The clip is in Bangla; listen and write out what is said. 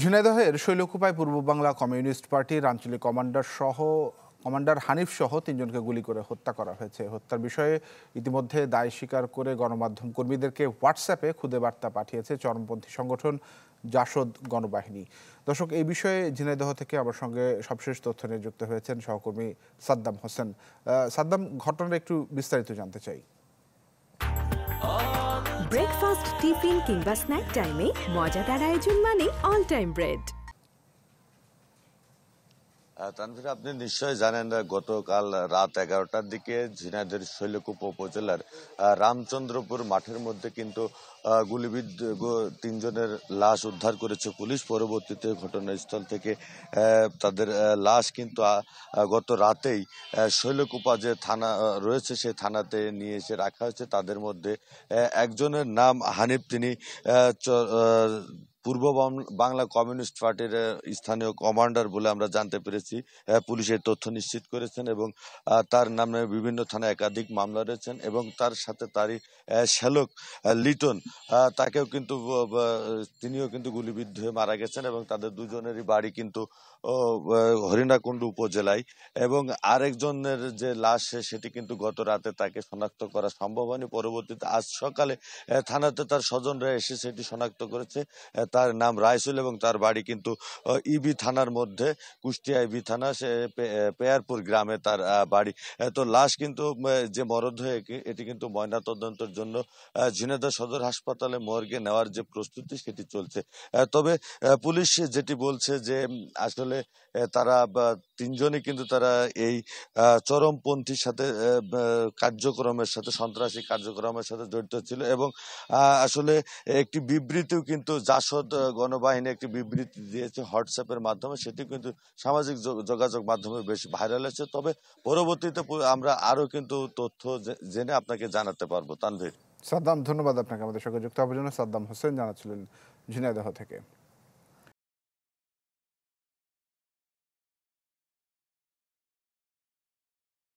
ঝিনাইদহের শৈলকুপায় পূর্ব বাংলা কমিউনিস্ট পার্টির আঞ্চলিক কমান্ডার হানিফ সহ তিনজনকে গুলি করে হত্যা করা হয়েছে। হত্যার বিষয়ে ইতিমধ্যে দায় স্বীকার করে গণমাধ্যম কর্মীদেরকে হোয়াটসঅ্যাপে খুদে বার্তা পাঠিয়েছে চরমপন্থী সংগঠন জাসদ গণবাহিনী। দর্শক, এই বিষয়ে ঝিনাইদহ থেকে আমার সঙ্গে সবশেষ তথ্য নিয়ে যুক্ত হয়েছেন সহকর্মী সাদ্দাম হোসেন। সাদ্দাম, ঘটনাটা একটু বিস্তারিত জানতে চাই। ব্রেকফাস্ট, টিফিন কিংবা স্ন্যাক টাইমে মজাদার আয়োজন মানে অল টাইম ব্রেড। তানভীর, আপনি নিশ্চয় জানেন গতকাল রাত 11টার দিকে ঝিনাইদহের শৈলকুপা উপজেলার রামচন্দ্রপুর মাঠের মধ্যে কিন্তু গুলিবিদ্ধ তিনজনের লাশ উদ্ধার করেছে পুলিশ। পরবর্তীতে ঘটনাস্থল থেকে তাদের লাশ কিন্তু গত রাতেই শৈলকুপা যে থানা রয়েছে সেই থানাতে নিয়ে এসে রাখা হয়েছে। তাদের মধ্যে একজনের নাম হানিফ, তিনি পূর্ব বাংলা কমিউনিস্ট পার্টির স্থানীয় কমান্ডার বলে আমরা জানতে পেরেছি। পুলিশের তথ্য নিশ্চিত করেছেন এবং তার নামে বিভিন্ন থানায় একাধিক মামলা রয়েছেন এবং তার সাথে তারই শ্যালক লিটন, তাকেও কিন্তু তিনিও কিন্তু গুলিবিদ্ধ হয়ে মারা গেছেন এবং তাদের দুজনেরই বাড়ি কিন্তু হরিণাকুণ্ডু উপজেলায়। এবং আরেকজনের যে লাশ সেটি কিন্তু গত রাতে তাকে শনাক্ত করা সম্ভব হয়নি। পরবর্তীতে আজ সকালে থানাতে তার স্বজনরা এসে সেটি শনাক্ত করেছে। তার নাম রাইসুল এবং তার বাড়ি কিন্তু ইবি থানার মধ্যে, কুষ্টিয়া ইবি থানা, সে পেয়ারপুর গ্রামে তার বাড়ি। তো লাশ কিন্তু যে মরদেহ এটি কিন্তু ময়নাতদন্তের জন্য ঝিনাইদহ সদর হাসপাতালে মর্গে নেওয়ার যে প্রস্তুতি সেটি চলছে। তবে পুলিশ যেটি বলছে যে আসলে তারা তিনজনই কিন্তু তারা এই চরমপন্থীর সাথে কার্যক্রমের সাথে, সন্ত্রাসী কার্যক্রমের সাথে জড়িত ছিল এবং আসলে একটি বিবৃতিও কিন্তু জাসদ গণবাহিনী একটি বিবৃতি দিয়েছে হোয়াটসঅ্যাপের মাধ্যমে। সেটি কিন্তু সামাজিক যোগাযোগ মাধ্যমে বেশ ভাইরাল হয়েছে। তবে পরবর্তীতে আমরা আরো কিন্তু তথ্য জেনে আপনাকে জানাতে পারবো। তানভীর। সাদ্দাম, ধন্যবাদ আপনাকে আমাদের সঙ্গে যুক্ত হওয়ার জন্য। সাদ্দাম হোসেন জানাচ্ছিলেন ঝিনাইদহ থেকে।